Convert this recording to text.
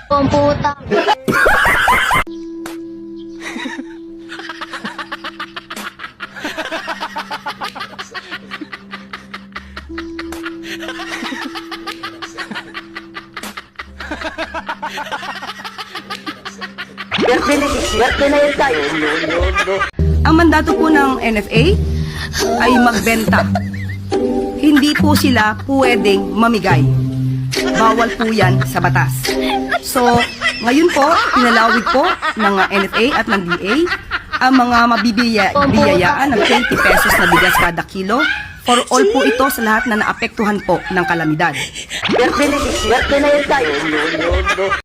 Komputa. Ang mandato po ng NFA ay magbenta. Hindi po sila pwedeng mamigay. Bawal po yan sa batas. So, ngayon po, pinalawig po ng NFA at ng DA ang mga mabibiyayaan ng 20 pesos na bigas kada kilo for all po ito sa lahat na naapektuhan po ng kalamidad.